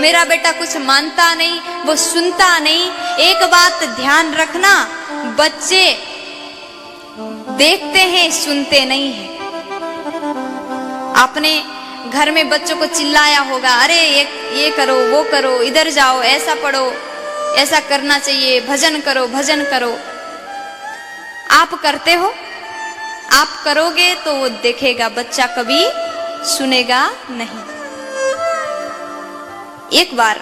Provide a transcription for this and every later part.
मेरा बेटा कुछ मानता नहीं, वो सुनता नहीं। एक बात ध्यान रखना, बच्चे देखते हैं सुनते नहीं हैं। आपने घर में बच्चों को चिल्लाया होगा, अरे ये करो, वो करो, इधर जाओ, ऐसा पढ़ो, ऐसा करना चाहिए, भजन करो, भजन करो। आप करते हो? आप करोगे तो वो देखेगा, बच्चा कभी सुनेगा नहीं। एक बार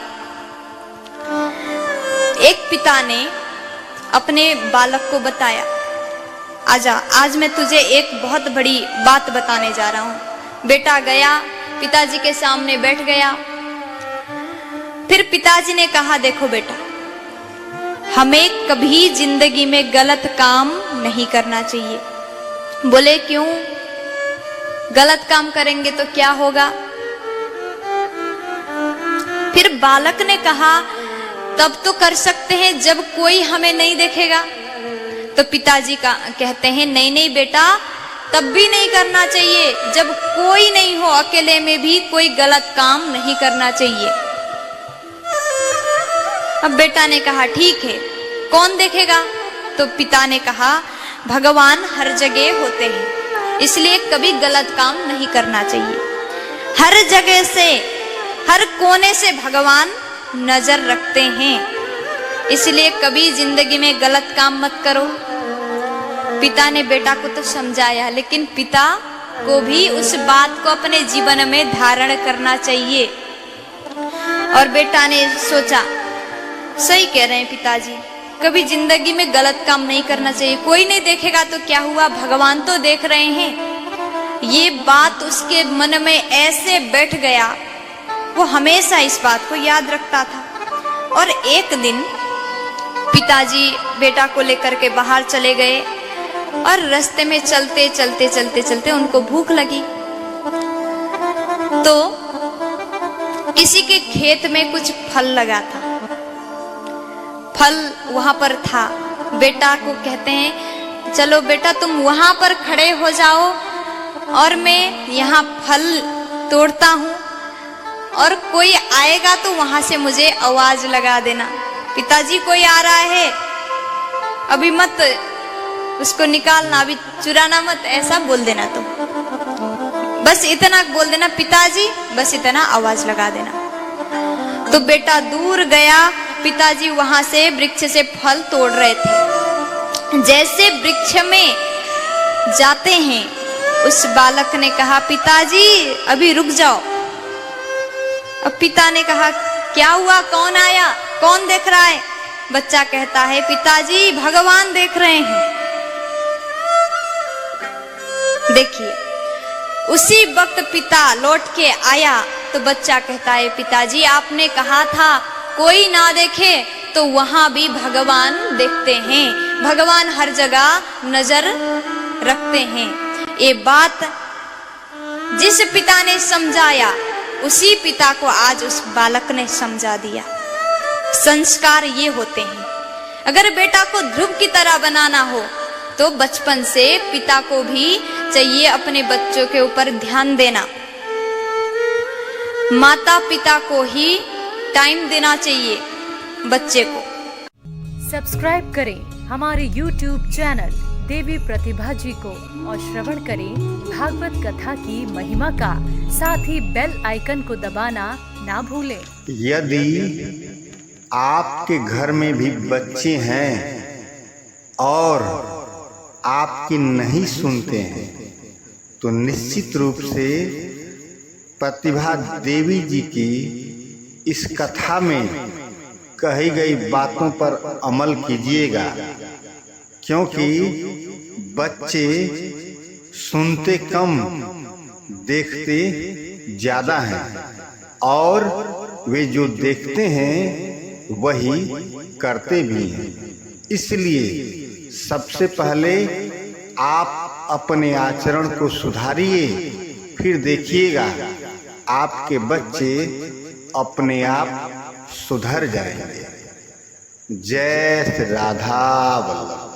एक पिता ने अपने बालक को बताया, आजा, आज मैं तुझे एक बहुत बड़ी बात बताने जा रहा हूं। बेटा गया, पिताजी के सामने बैठ गया। फिर पिताजी ने कहा, देखो बेटा, हमें कभी जिंदगी में गलत काम नहीं करना चाहिए। बोले क्यों? गलत काम करेंगे तो क्या होगा? फिर बालक ने कहा, तब तो कर सकते हैं जब कोई हमें नहीं देखेगा। तो पिताजी का कहते हैं, नहीं नहीं बेटा, तब भी नहीं करना चाहिए जब कोई नहीं हो, अकेले में भी कोई गलत काम नहीं करना चाहिए। अब बेटा ने कहा, ठीक है, कौन देखेगा? तो पिता ने कहा, भगवान हर जगह होते हैं, इसलिए कभी गलत काम नहीं करना चाहिए। हर जगह से, हर कोने से भगवान नजर रखते हैं, इसलिए कभी जिंदगी में गलत काम मत करो। पिता ने बेटा को तो समझाया, लेकिन पिता को भी उस बात को अपने जीवन में धारण करना चाहिए। और बेटा ने सोचा, सही कह रहे हैं पिताजी, कभी जिंदगी में गलत काम नहीं करना चाहिए। कोई नहीं देखेगा तो क्या हुआ, भगवान तो देख रहे हैं। ये बात उसके मन में ऐसे बैठ गया, वो हमेशा इस बात को याद रखता था। और एक दिन पिताजी बेटा को लेकर के बाहर चले गए और रास्ते में चलते चलते चलते चलते उनको भूख लगी। तो किसी के खेत में कुछ फल लगा था, फल वहां पर था। बेटा को कहते हैं, चलो बेटा तुम वहां पर खड़े हो जाओ और मैं यहाँ फल तोड़ता हूँ, और कोई आएगा तो वहां से मुझे आवाज लगा देना। पिताजी कोई आ रहा है, अभी मत उसको निकालना, अभी चुराना मत, ऐसा बोल देना। तुम बस इतना बोल देना, पिताजी, बस इतना आवाज लगा देना। तो बेटा दूर गया, पिताजी वहां से वृक्ष से फल तोड़ रहे थे। जैसे वृक्ष में जाते हैं, उस बालक ने कहा, पिताजी अभी रुक जाओ। अब पिता ने कहा, क्या हुआ, कौन आया, कौन देख रहा है? बच्चा कहता है, पिताजी भगवान देख रहे हैं। देखिए, उसी वक्त पिता लौट के आया तो बच्चा कहता है, पिताजी आपने कहा था कोई ना देखे, तो वहां भी भगवान देखते हैं, भगवान हर जगह नजर रखते हैं। ये बात जिस पिता ने समझाया, उसी पिता को आज उस बालक ने समझा दिया। संस्कार ये होते हैं। अगर बेटा को ध्रुव की तरह बनाना हो तो बचपन से पिता को भी चाहिए अपने बच्चों के ऊपर ध्यान देना। माता पिता को ही टाइम देना चाहिए बच्चे को। सब्सक्राइब करें हमारे YouTube चैनल देवी प्रतिभा जी को और श्रवण करें भागवत कथा की महिमा का। साथ ही बेल आइकन को दबाना ना भूलें। यदि आपके घर में भी बच्चे हैं और आपकी नहीं सुनते हैं, तो निश्चित रूप से प्रतिभा देवी जी की इस कथा में कही गई बातों पर अमल कीजिएगा, क्योंकि बच्चे सुनते कम, देखते ज्यादा हैं, और वे जो देखते हैं वही करते भी हैं। इसलिए सबसे पहले आप अपने आचरण को सुधारिए, फिर देखिएगा आपके बच्चे अपने आप सुधर जाएंगे। जय श्री राधा वल्लभ।